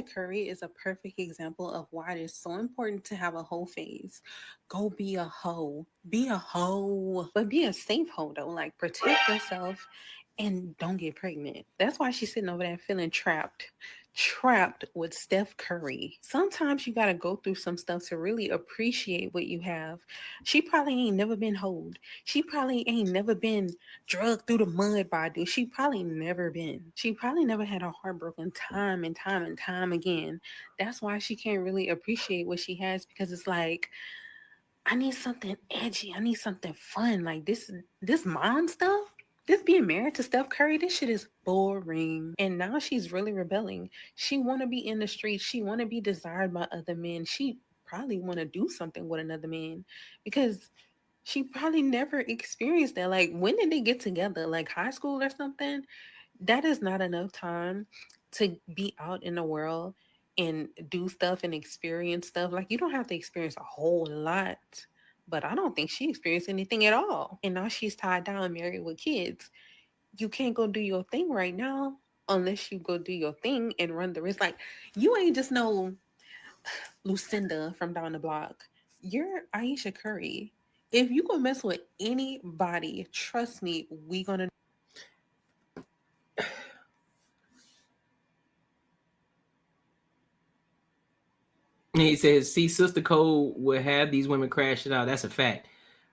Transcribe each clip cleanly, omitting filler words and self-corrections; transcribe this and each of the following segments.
Curry is a perfect example of why it is so important to have a whole phase. Go be a hoe. Be a hoe. But be a safe hoe though. Like protect yourself and don't get pregnant. That's why she's sitting over there feeling trapped. Trapped with Steph Curry. Sometimes you gotta go through some stuff to really appreciate what you have. She probably ain't never been hoed. She probably ain't never been drugged through the mud by a dude. She probably never been. She probably never had a heart broken time and time and time again. That's why she can't really appreciate what she has because it's like, I need something edgy. I need something fun. Like this mom stuff. This being married to Steph Curry, this shit is boring. And now she's really rebelling. She wanna be in the streets. She wanna be desired by other men. She probably wanna do something with another man because she probably never experienced that. Like, when did they get together? Like high school or something? That is not enough time to be out in the world and do stuff and experience stuff. Like, you don't have to experience a whole lot. But I don't think she experienced anything at all. And now she's tied down, married with kids. You can't go do your thing right now unless you go do your thing and run the risk. Like, you ain't just no Lucinda from down the block. You're Ayesha Curry. If you gonna mess with anybody, trust me, we gonna. He says, see, Sister Cole will have these women crashing out. That's a fact.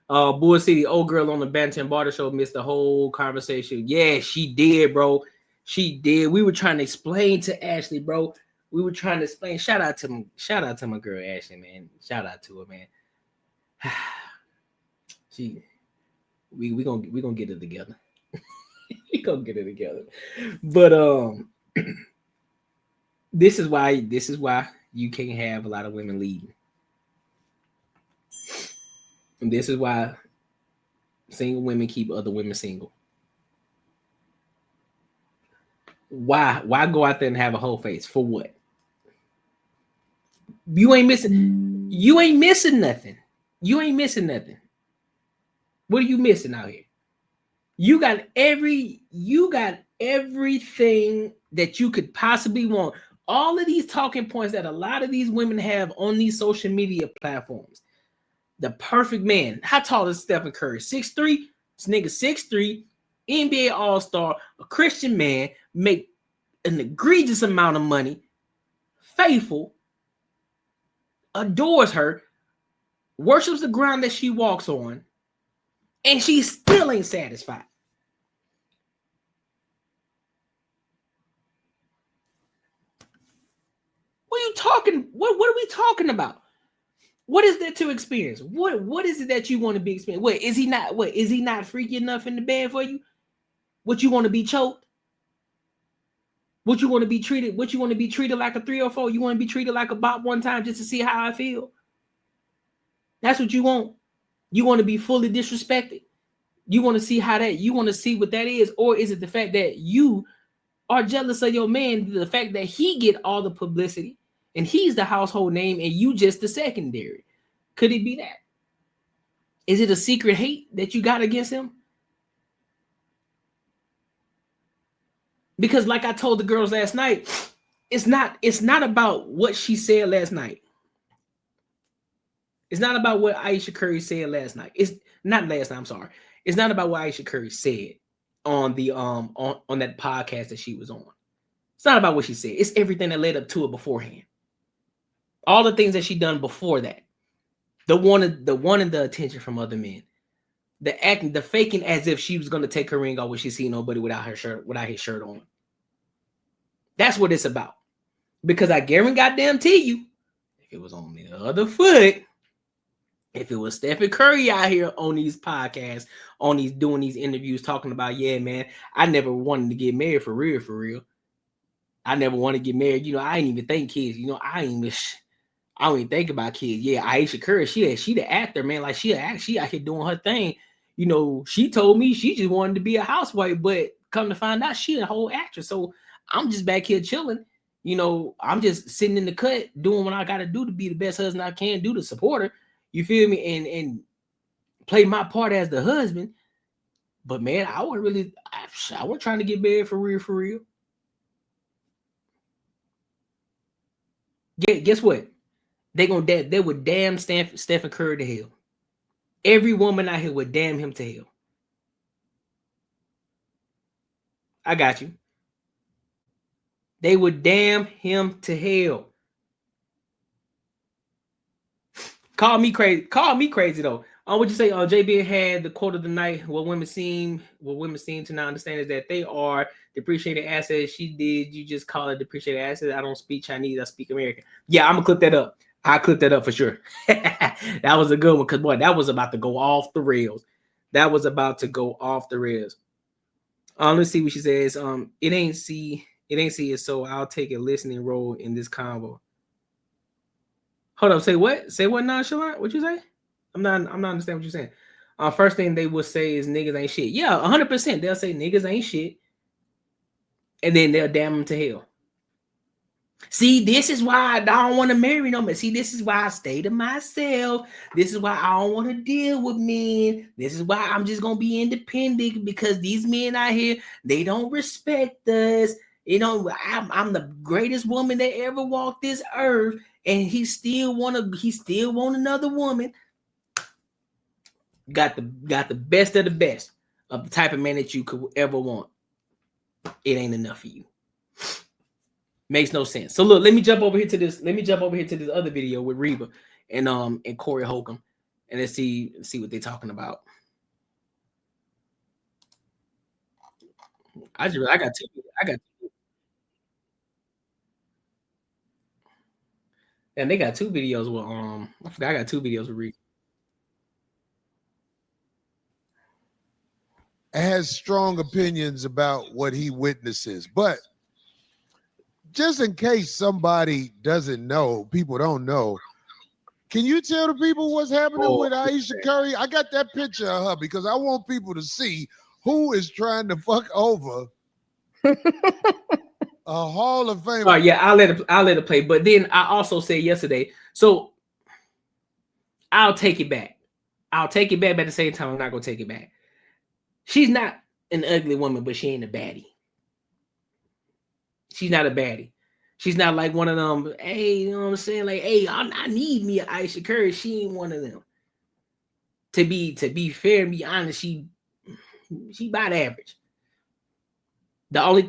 Bull City, old girl on the bench and barter show missed the whole conversation. Yeah, she did, bro. She did. We were trying to explain to Ashley, bro. We were trying to explain. Shout out to my girl Ashley, man. Shout out to her, man. she we gonna get it together. We gonna get it together. But this is why you can't have a lot of women leading. And this is why single women keep other women single. Why go out there and have a whole face? For what? You ain't missing nothing. You ain't missing nothing. What are you missing out here? You got everything that you could possibly want. All of these talking points that a lot of these women have on these social media platforms. The perfect man. How tall is Stephen Curry? 6'3"? This nigga 6'3", NBA All-Star, a Christian man, make an egregious amount of money, faithful, adores her, worships the ground that she walks on, and she still ain't satisfied. What are you talking? What are we talking about? What is there to experience? What is it that you want to be experienced? Is he not freaky enough in the bed for you? What you want to be choked? What you want to be treated? What you want to be treated like a 3 or 4? You want to be treated like a bop one time just to see how I feel? That's what you want. You want to be fully disrespected. You want to see how that. You want to see what that is, or is it the fact that you are jealous of your man? The fact that he get all the publicity and he's the household name, and you just the secondary. Could it be that? Is it a secret hate that you got against him? Because like I told the girls last night, it's not about what she said last night. It's not about what Ayesha Curry said last night. It's not last night, I'm sorry. It's not about what Ayesha Curry said on the on that podcast that she was on. It's not about what she said. It's everything that led up to it beforehand. All the things that she done before that. The wanting the attention from other men. The acting, the faking as if she was gonna take her ring off when she see nobody without his shirt on. That's what it's about. Because I guarantee you, if it was on the other foot, if it was Stephen Curry out here on these podcasts, doing these interviews, talking about, yeah, man, I never wanted to get married for real. I never wanted to get married. I ain't even think kids. I don't even think about kids. Yeah, Ayesha Curry, she the actor, man. Like she out here doing her thing. She told me she just wanted to be a housewife, but come to find out, she a whole actress. So I'm just back here chilling. I'm just sitting in the cut doing what I got to do to be the best husband I can do to support her. You feel me? And play my part as the husband. But man, I wasn't trying to get married for real. Guess what? They would damn Stephen Curry to hell. Every woman out here would damn him to hell. I got you. They would damn him to hell. Call me crazy though. What you say? JB had the quote of the night. What women seem to not understand is that they are depreciated assets. She did. You just call it depreciated assets. I don't speak Chinese. I speak American. Yeah, I'm gonna clip that up. I clip that up for sure. That was a good one because boy, that was about to go off the rails. Let's see what she says. It ain't see it. So I'll take a listening role in this convo. Hold up, say what? Say what, nonchalant? What you say? I'm not understanding what you're saying. First thing they will say is niggas ain't shit. Yeah, 100%. They'll say niggas ain't shit. And then they'll damn them to hell. See, this is why I don't want to marry no man. See, this is why I stay to myself. This is why I don't want to deal with men. This is why I'm just going to be independent because these men out here, they don't respect us. You know, I'm the greatest woman that ever walked this earth. And he still want another woman. Got the best of the best of the type of man that you could ever want. It ain't enough for you. Makes no sense. So look, let me jump over here to this other video with Reba and Corey Holcomb, and let's see what they're talking about. I got two. And they got two videos with I forgot I got two videos with Reba. Has strong opinions about what he witnesses, but just in case somebody doesn't know, people don't know, can you tell the people what's happening with Ayesha Curry? I got that picture of her because I want people to see who is trying to fuck over a Hall of Fame. Oh yeah, I'll let it play. But then I also said yesterday, so I'll take it back. But at the same time, I'm not gonna take it back. She's not an ugly woman, but she ain't a baddie. She's not a baddie. She's not like one of them, hey, you know what I'm saying? Like, hey, I need me an Ayesha Curry. She ain't one of them. To be fair and be honest, she about average. The only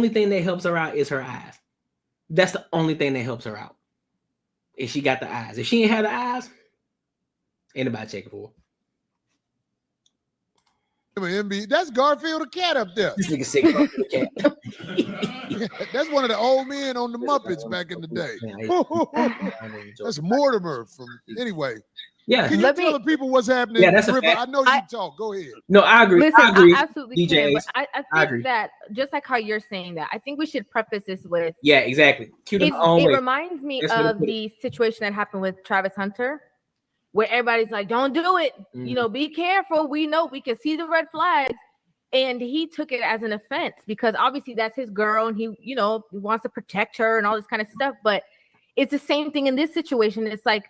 thing that helps her out is her eyes. That's the only thing that helps her out. If she got the eyes. If she ain't had the eyes, ain't nobody checking for her. That's Garfield the cat up there. This nigga sick. Garfield the cat. That's one of the old men on the Muppets back in the day. That's Mortimer from anyway. Yeah. Can you tell the people what's happening? Yeah, that's a River, fact. I know you talk. Go ahead. No, I agree. Listen, I agree. I absolutely can. But I think that just like how you're saying that, I think we should preface this with exactly. It reminds me of the situation that happened with Travis Hunter, where everybody's like, don't do it. You know, be careful. We know we can see the red flags. And he took it as an offense because obviously that's his girl and he, you know, wants to protect her and all this kind of stuff. But it's the same thing in this situation. It's like,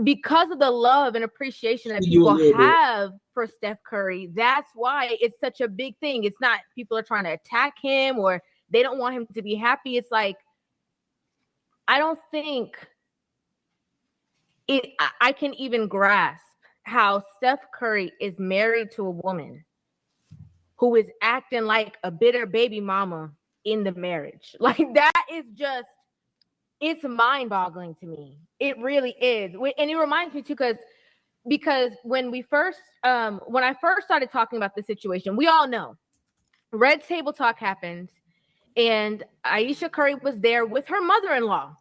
because of the love and appreciation that people have for Steph Curry, that's why it's such a big thing. It's not people are trying to attack him or they don't want him to be happy. It's like, I don't think I can even grasp how Steph Curry is married to a woman who is acting like a bitter baby mama in the marriage. Like that is just, it's mind-boggling to me. It really is. And it reminds me too, because when I first started talking about the situation, we all know Red Table Talk happened and Ayesha Curry was there with her mother-in-law,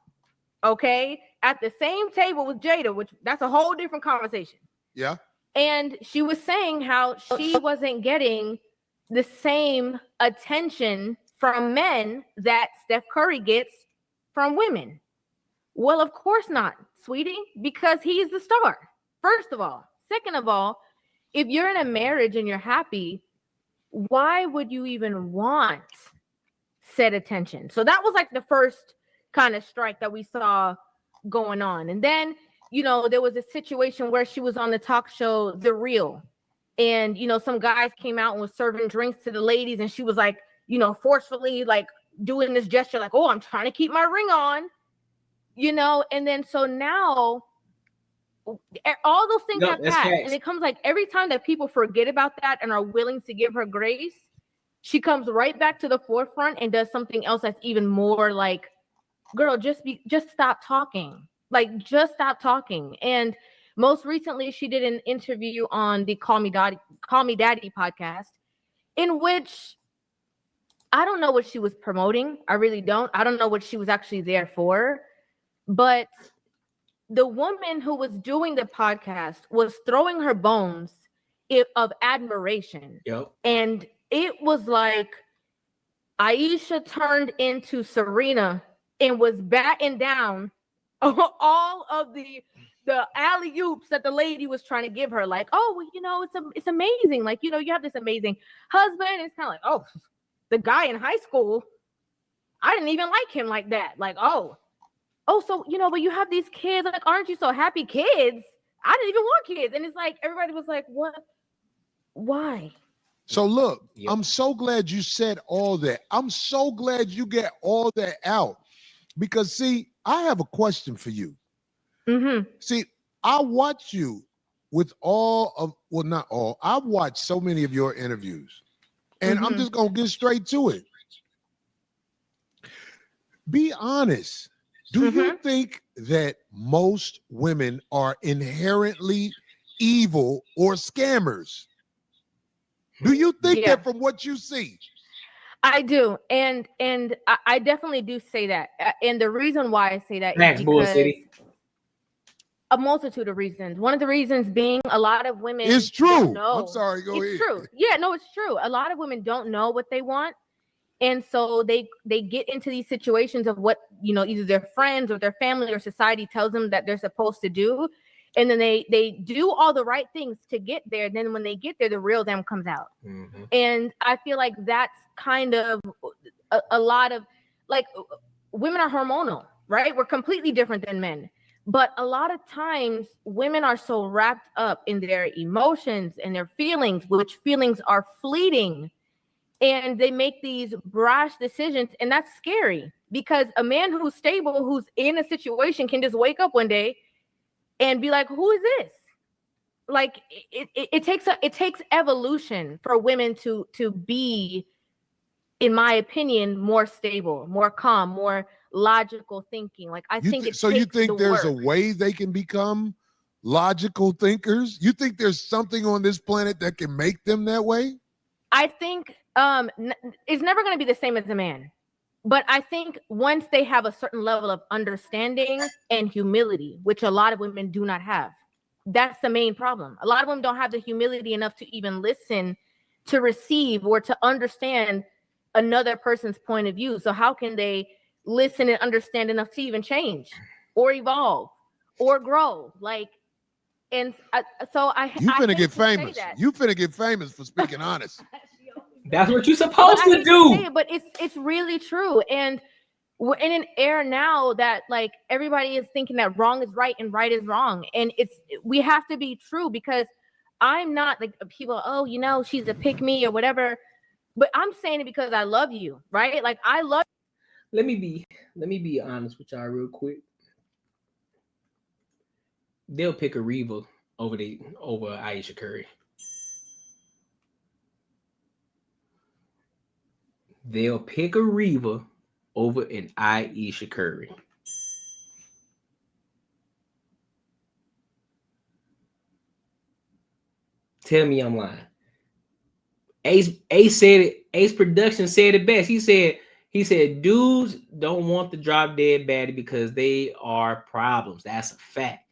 okay? At the same table with Jada, which that's a whole different conversation. Yeah. And she was saying how she wasn't getting the same attention from men that Steph Curry gets from women. Well, of course not, sweetie, because he's the star, first of all. Second of all, if you're in a marriage and you're happy, why would you even want said attention? So that was like the first kind of strike that we saw going on. And then, you know, there was a situation where she was on the talk show, The Real. And, you know, some guys came out and was serving drinks to the ladies. And she was like, you know, forcefully like doing this gesture like, oh, I'm trying to keep my ring on. you know, and then so now all those things have That's passed, facts. and it comes like every time that people forget about that and are willing to give her grace, she comes right back to the forefront and does something else that's even more like, girl, just stop talking. Like, just stop talking. And most recently, she did an interview on the Call Me Daddy podcast, in which I don't know what she was promoting. I really don't. I don't know what she was actually there for. But the woman who was doing the podcast was throwing her bones of admiration. Yep. And it was like Ayesha turned into Serena and was batting down all of the alley oops that the lady was trying to give her. Like, oh, well, you know, it's amazing. Like, you know, you have this amazing husband. It's kind of like, oh, the guy in high school, I didn't even like him like that. Like, oh, so, you know, but you have these kids. Like, aren't you so happy? Kids? I didn't even want kids. And it's like, everybody was like, what? Why? So look, Yep. I'm so glad you said all that. I'm so glad you get all that out. Because see, I have a question for you. Mm-hmm. See, I watch you with all of, well, not all, I've watched so many of your interviews. And I'm just going to get straight to it. Be honest. Do you think that most women are inherently evil or scammers? Do you think that from what you see? I do. And I definitely do say that. And the reason why I say that is because a multitude of reasons. One of the reasons being a lot of women It's true. don't know. I'm sorry, go ahead. It's true. Yeah, no, it's true. A lot of women don't know what they want. And so they get into these situations of what, you know, either their friends or their family or society tells them that they're supposed to do. And then they do all the right things to get there. And then when they get there, the real them comes out. Mm-hmm. And I feel like that's kind of a lot of, like, women are hormonal, right? We're completely different than men. But a lot of times women are so wrapped up in their emotions and their feelings, which feelings are fleeting. And they make these brash decisions, and that's scary because a man who's stable, who's in a situation, can just wake up one day and be like, "Who is this?" Like, it takes evolution for women to be, in my opinion, more stable, more calm, more logical thinking. Like, I think so. You think there's a way they can become logical thinkers? You think there's something on this planet that can make them that way? I think it's never going to be the same as a man. But I think once they have a certain level of understanding and humility, which a lot of women do not have, that's the main problem. A lot of women don't have the humility enough to even listen, to receive, or to understand another person's point of view. So how can they listen and understand enough to even change or evolve or grow? Like, and you finna get famous. You finna get famous for speaking honest. That's what you're supposed to do. But it's really true. And we're in an era now that, like, everybody is thinking that wrong is right and right is wrong. And we have to be true, because I'm not like people, oh, you know, she's a pick me or whatever. But I'm saying it because I love you, right? Like, I love. Let me be honest with y'all real quick. They'll pick a Reva over Ayesha Curry. They'll pick a Reva over an Ayesha Curry. Tell me I'm lying. Ace said it. Ace Production said it best. He said dudes don't want the drop dead baddie because they are problems. That's a fact.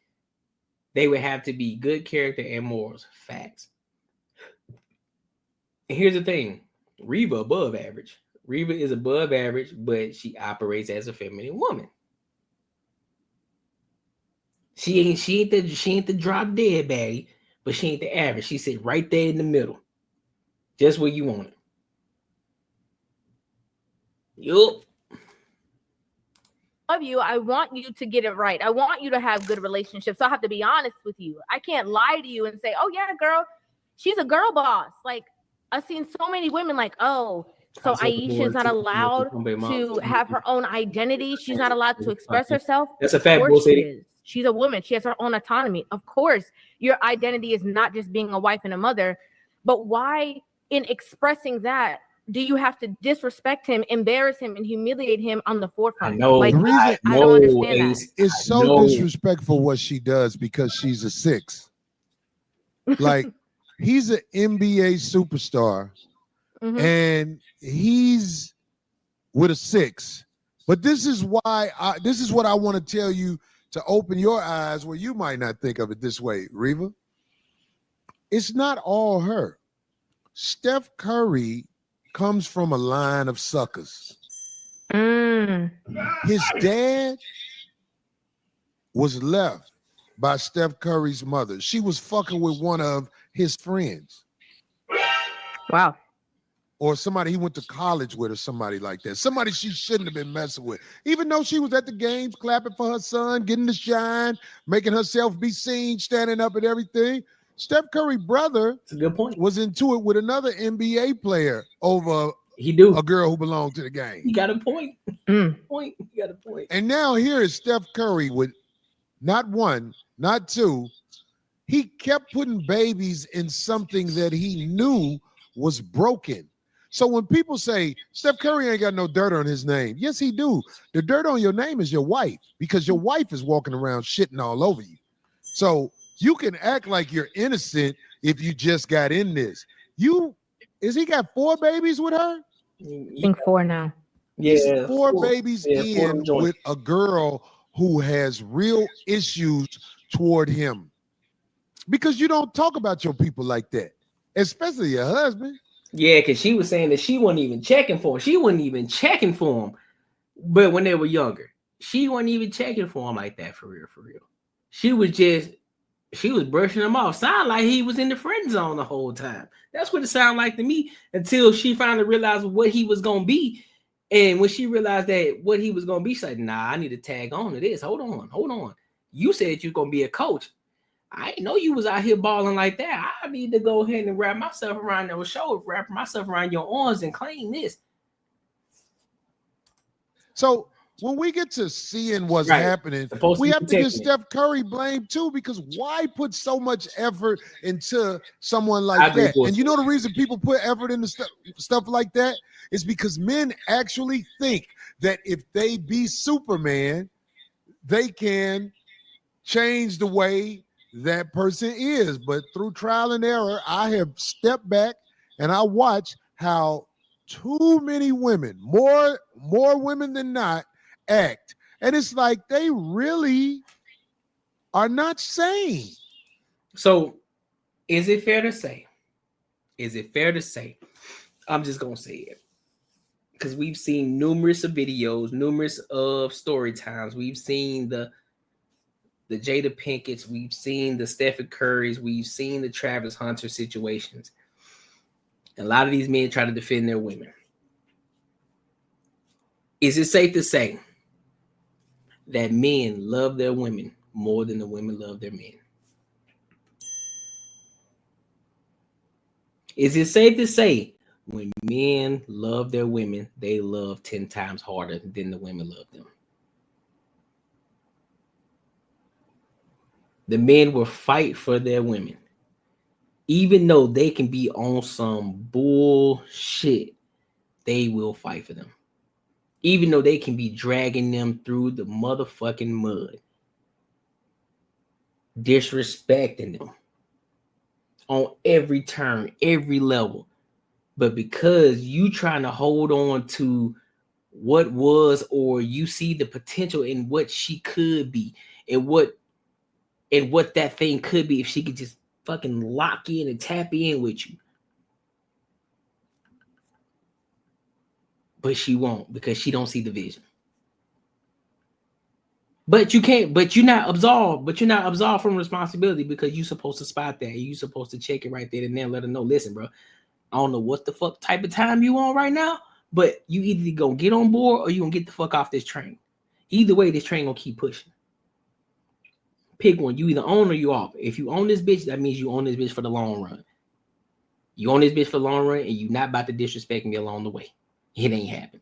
They would have to be good character and morals. Facts. And here's the thing. Reva above average. Reva is above average, but she operates as a feminine woman. She ain't the drop dead baddie, but she ain't the average. She sit right there in the middle. Just where you want it. Yup. Love you. I want you to get it right. I want you to have good relationships. So I have to be honest with you. I can't lie to you and say, oh yeah, girl, she's a girl boss. Like, I've seen so many women like, oh, So Ayesha is not allowed to have her own identity. She's not allowed to express herself. That's a Of fact, course Bull she City. is. She's a woman. She has her own autonomy. Of course, your identity is not just being a wife and a mother. But why, in expressing that, do you have to disrespect him, embarrass him, and humiliate him on the forefront? I know. Like, The reason I don't understand that. it's so disrespectful what she does because she's a 6. Like, he's an NBA superstar, and he's with a 6. But this is why this is what I want to tell you to open your eyes where you might not think of it this way, Reva. It's not all her. Steph Curry comes from a line of suckers. His dad was left by Steph Curry's mother. She was fucking with one of his friends. Wow. Or somebody he went to college with, or somebody like that. Somebody she shouldn't have been messing with. Even though she was at the games clapping for her son, getting the shine, making herself be seen, standing up and everything. Steph Curry's brother That's a good point. was into it with another NBA player over a girl who belonged to the game. He got a point. He got a point. And now here is Steph Curry with not 1, not 2. He kept putting babies in something that he knew was broken. So when people say Steph Curry ain't got no dirt on his name, yes, he do. The dirt on your name is your wife, because your wife is walking around shitting all over you. So you can act like you're innocent if you just got in this. He got 4 babies with her? I think 4 now. He's 4 babies in with a girl who has real issues toward him. Because you don't talk about your people like that, especially your husband. Yeah, because she was saying that she wasn't even checking for him. She wasn't even checking for him. But when they were younger, she wasn't even checking for him like that, for real, for real. She was brushing him off. Sound like he was in the friend zone the whole time. That's what it sounded like to me, until she finally realized what he was going to be. And when she realized that what he was going to be, she's like, nah, I need to tag on to this. Hold on. You said you're going to be a coach. I didn't know you was out here balling like that. I need to go ahead and wrap myself around your shoulder, wrap myself around your arms and claim this. So when we get to seeing what's happening, we have to give Steph Curry blame too, because why put so much effort into someone like that? And you know the reason people put effort into stuff like that is because men actually think that if they be Superman, they can change the way that person is. But through trial and error, I have stepped back and I watch how too many women, more women than not, act. And it's like they really are not sane. So is it fair to say? I'm just gonna say it, because we've seen numerous of videos, numerous of story times. We've seen the Jada Pinkett's, we've seen the Stephen Curry's, we've seen the Travis Hunter situations. A lot of these men try to defend their women. Is it safe to say that men love their women more than the women love their men? Is it safe to say when men love their women, they love 10 times harder than the women love them? The men will fight for their women, even though they can be on some bullshit. They will fight for them, even though they can be dragging them through the motherfucking mud, disrespecting them on every turn, every level. But because you trying to hold on to what was, or you see the potential in what she could be, and what that thing could be if she could just fucking lock in and tap in with you. But she won't, because she don't see the vision. But you're not absolved from responsibility, because you're supposed to spot that. You're supposed to check it right there and then let her know, listen, bro, I don't know what the fuck type of time you on right now, but you either gonna get on board or you gonna get the fuck off this train. Either way, this train gonna keep pushing. Pick one. You either own or you off. If you own this bitch, that means you own this bitch for the long run. You own this bitch for the long run, and you're not about to disrespect me along the way. it ain't happening.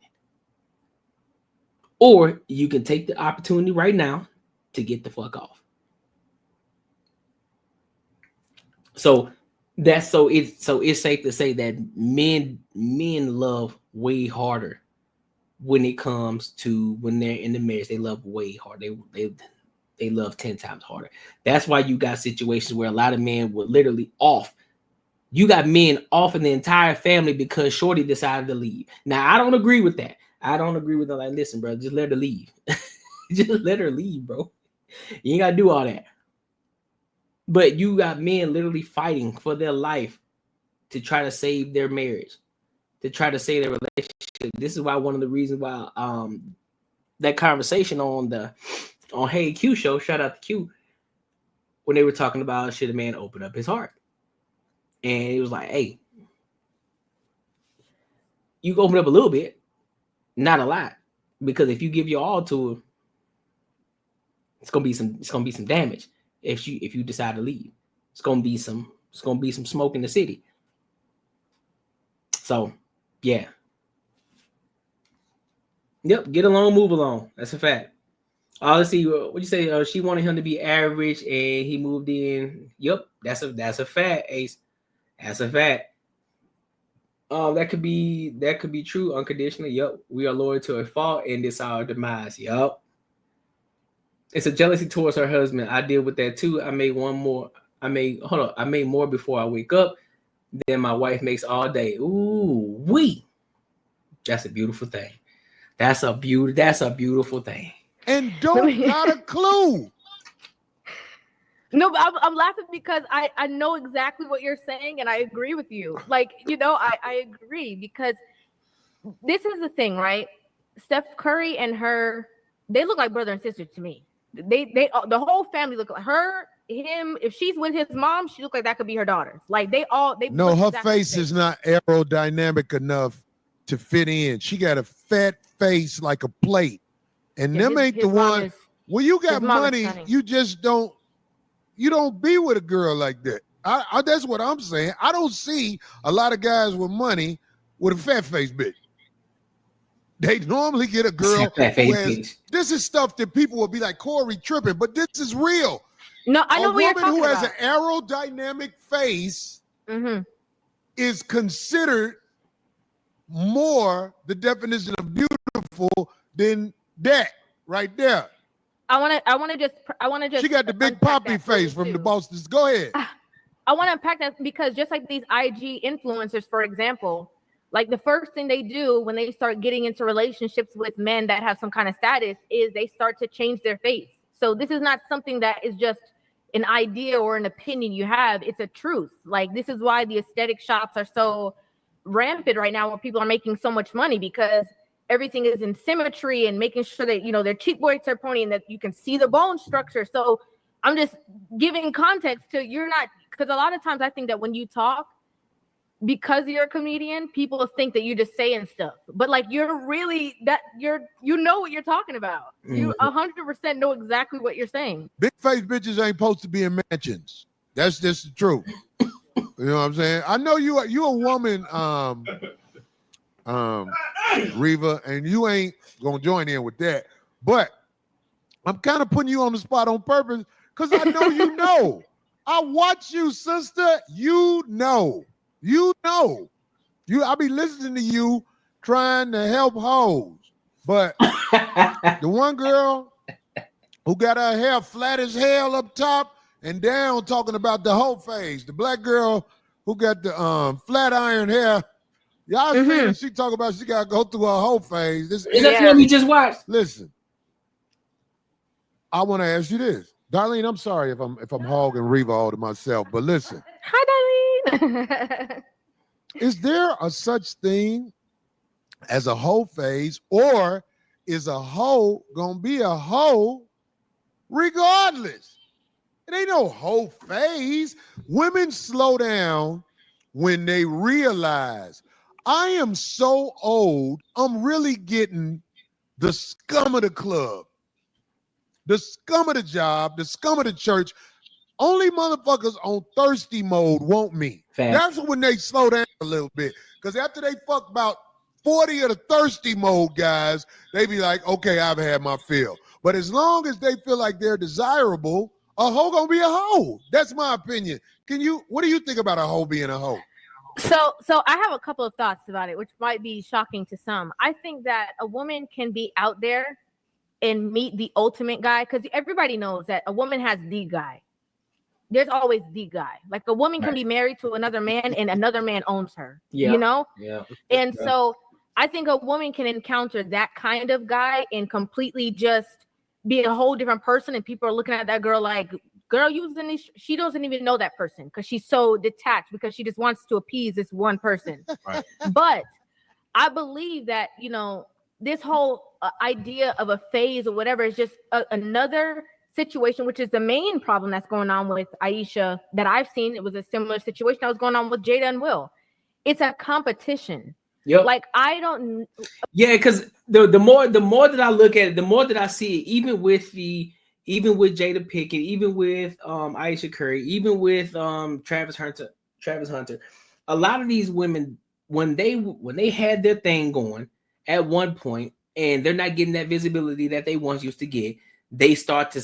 Or you can take the opportunity right now to get the fuck off. So it's safe to say that men love way harder when it comes to when they're in the marriage. They love way harder. They love 10 times harder. That's why you got situations where a lot of men were literally off. You got men off in the entire family because Shorty decided to leave. Now I don't agree with that. I don't agree with them. Like, listen, bro, just let her leave. Just let her leave, bro. You ain't gotta do all that. But you got men literally fighting for their life to try to save their marriage, to try to save their relationship. This is why one of the reasons why that conversation on Hey Q show, shout out to Q, when they were talking about should a man open up his heart. And he was like, hey, you can open up a little bit, not a lot. Because if you give your all to him, it's gonna be some damage. If you decide to leave, it's gonna be some smoke in the city. So, yeah. Yep, get along, move along. That's a fact. Let's see. What you say? She wanted him to be average, and he moved in. Yep, that's a fact, Ace. That's a fact. That could be true unconditionally. Yep, we are loyal to a fault, and this our demise. Yep. It's a jealousy towards her husband. I deal with that too. I made more before I wake up than my wife makes all day. Ooh, that's a beautiful thing. That's a beautiful thing. And don't got a clue. No, but I'm laughing because I know exactly what you're saying, and I agree with you. Like, I agree, because this is the thing, right? Steph Curry and her, they look like brother and sister to me. They the whole family look like her, him. If she's with his mom, she look like that could be her daughters. Like they No, her exactly face is not aerodynamic enough to fit in. She got a fat face like a plate, and them ain't the one. Well, you got money, you just don't. You don't be with a girl like that. I that's what I'm saying. I don't see a lot of guys with money with a fat face bitch. They normally get a girl who this is stuff that people will be like, Corey tripping, but this is real. No, I know what you're talking about. A woman who has an aerodynamic face is considered more the definition of beautiful than that right there. I want to just. She got the big poppy face from the Boston's. Go ahead. I want to unpack that because just like these IG influencers, for example, like the first thing they do when they start getting into relationships with men that have some kind of status is they start to change their face. So this is not something that is just an idea or an opinion you have. It's a truth. Like this is why the aesthetic shops are so rampant right now, where people are making so much money, because everything is in symmetry and making sure that, their cheek boys are pointy and that you can see the bone structure. So I'm just giving context to because a lot of times I think that when you talk, because you're a comedian, people think that you're just saying stuff, but like you're really you know what you're talking about. You 100% know exactly what you're saying. Big face bitches ain't supposed to be in mansions. That's just the truth. You know what I'm saying? I know you a woman, Reva, and you ain't gonna join in with that. But I'm kind of putting you on the spot on purpose because I know you know. I watch you, sister. You know. I be listening to you trying to help hoes. But the one girl who got her hair flat as hell up top and down talking about the whole phase. The black girl who got the flat iron hair. Y'all see she talk about she got to go through her whole phase. Is that what we just watched? Listen, I want to ask you this. Darlene, I'm sorry if I'm hogging Reva all to myself, but listen. Hi, Darlene. Is there a such thing as a hoe phase, or is a hoe gonna be a hoe regardless? It ain't no hoe phase. Women slow down when they realize I am so old, I'm really getting the scum of the club, the scum of the job, the scum of the church. Only motherfuckers on thirsty mode want me. Fact. That's when they slow down a little bit. Because after they fuck about 40 of the thirsty mode guys, they be like, okay, I've had my fill. But as long as they feel like they're desirable, a hoe gonna be a hoe. That's my opinion. What do you think about a hoe being a hoe? So I have a couple of thoughts about it, which might be shocking to some. I think that a woman can be out there and meet the ultimate guy, because everybody knows that a woman has the guy. There's always the guy. Like a woman can be married to another man and another man owns her. Yeah. You know? Yeah. And so I think a woman can encounter that kind of guy and completely just be a whole different person. And people are looking at that girl like, girl, she doesn't even know that person because she's so detached, because she just wants to appease this one person. Right. But I believe that, you know, this whole idea of a phase or whatever is just another situation, which is the main problem that's going on with Ayesha that I've seen. It was a similar situation that was going on with Jada and Will. It's a competition. Yep. Like, I don't. Yeah, because the more that I look at it, the more that I see it, even with Jada Pinkett, even with Ayesha Curry, even with Travis Hunter, a lot of these women, when they had their thing going at one point and they're not getting that visibility that they once used to get, they start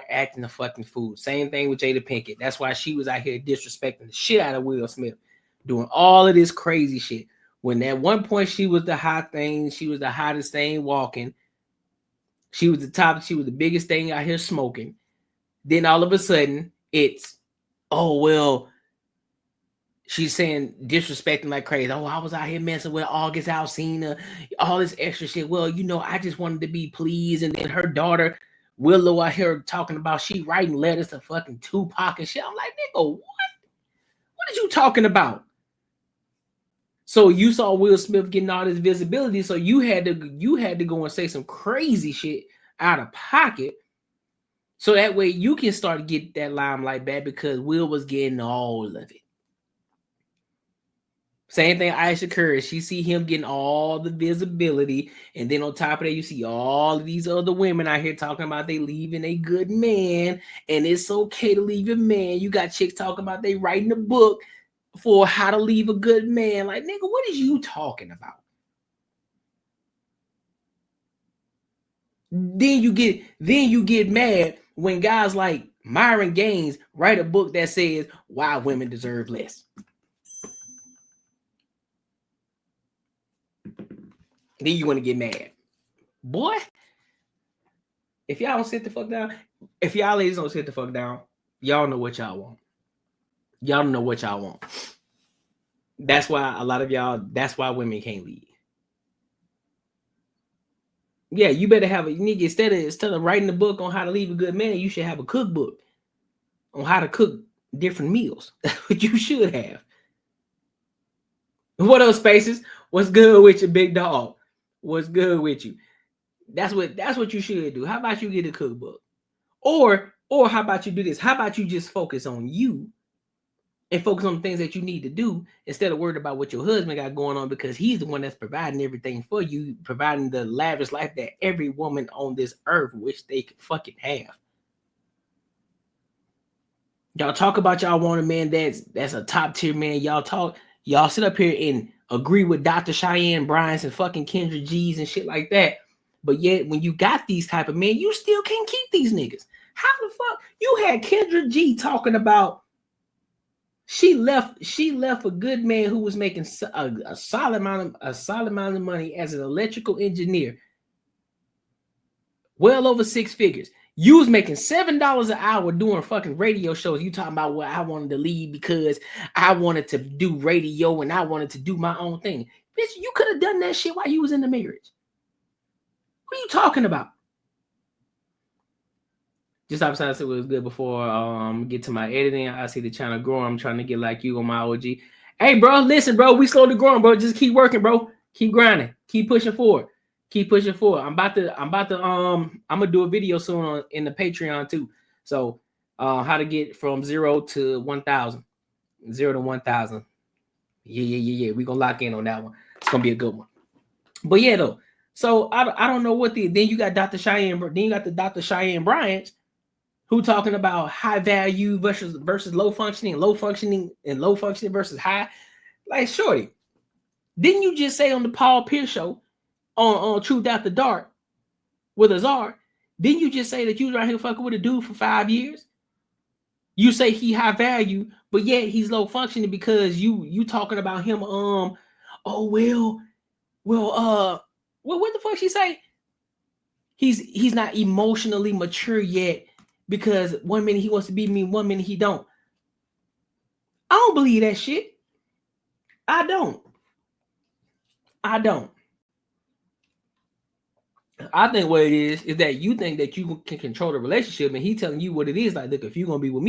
acting a fucking fool. Same thing with Jada Pinkett. That's why she was out here disrespecting the shit out of Will Smith, doing all of this crazy shit. When at one point she was the hot thing, she was the hottest thing walking. She was the top, she was the biggest thing out here smoking. Then all of a sudden, it's, oh, well, she's saying, disrespecting like crazy. Oh, I was out here messing with August Alsina, all this extra shit. Well, you know, I just wanted to be pleased. And then her daughter, Willow, out here talking about she writing letters to fucking Tupac and shit. I'm like, nigga, what? What are you talking about? So you saw Will Smith getting all this visibility, so you had to go and say some crazy shit out of pocket, so that way you can start to get that limelight back, because Will was getting all of it. Same thing, Ayesha Curry. She see him getting all the visibility, and then on top of that, you see all of these other women out here talking about they leaving a good man, and it's okay to leave your man. You got chicks talking about they writing a book for how to leave a good man. Like, nigga, what is you talking about? Then you get mad when guys like Myron Gaines write a book that says why women deserve less. Then you want to get mad. Boy, if y'all don't sit the fuck down, if y'all ladies don't sit the fuck down, y'all know what y'all want. Y'all don't know what y'all want. That's why a lot of y'all, that's why women can't lead. Yeah, you better have a nigga, instead of writing a book on how to leave a good man, you should have a cookbook on how to cook different meals. That's what you should have. What else, Spaces? What's good with you, big dog? What's good with you? That's what you should do. How about you get a cookbook? Or how about you do this? How about you just focus on you and focus on the things that you need to do instead of worried about what your husband got going on, because he's the one that's providing everything for you, providing the lavish life that every woman on this earth wish they could fucking have. Y'all talk about y'all want a man that's a top tier man. Y'all sit up here and agree with Dr. Cheyenne Bryant's and fucking Kendra G's and shit like that. But yet when you got these type of men, you still can't keep these niggas. How the fuck you had Kendra G talking about she left a good man who was making a solid amount of money as an electrical engineer, well over six figures. You was making $7 an hour doing fucking radio shows. You talking about, well, I wanted to leave because I wanted to do radio and I wanted to do my own thing. Bitch, you could have done that shit while you was in the marriage. What are you talking about? Just outside, I said it was good before get to my editing. I see the channel growing. I'm trying to get like you on my OG. Hey, bro, listen, bro, we slowly growing, bro. Just keep working, bro. Keep grinding. Keep pushing forward. Keep pushing forward. I'm gonna do a video soon in the Patreon too. So how to get from 0 to 1,000. 0 to 1,000. Yeah. We're gonna lock in on that one. It's gonna be a good one. But yeah, though. So I don't know what then you got Dr. Cheyenne, then you got the Dr. Cheyenne Bryant, who talking about high value versus low functioning versus high. Like, shorty, Didn't you just say on the Paul Pierce show on Truth After Dark with Azar? Didn't you just say that you was right here fucking with a dude for 5 years? You say he high value, but yet he's low functioning because you talking about him. Oh well, what the fuck she say? He's not emotionally mature yet because 1 minute he wants to be me, 1 minute he don't. I don't believe that shit. I don't. I think what it is that you think that you can control the relationship, and he telling you what it is. Like, look, if you're gonna be with me.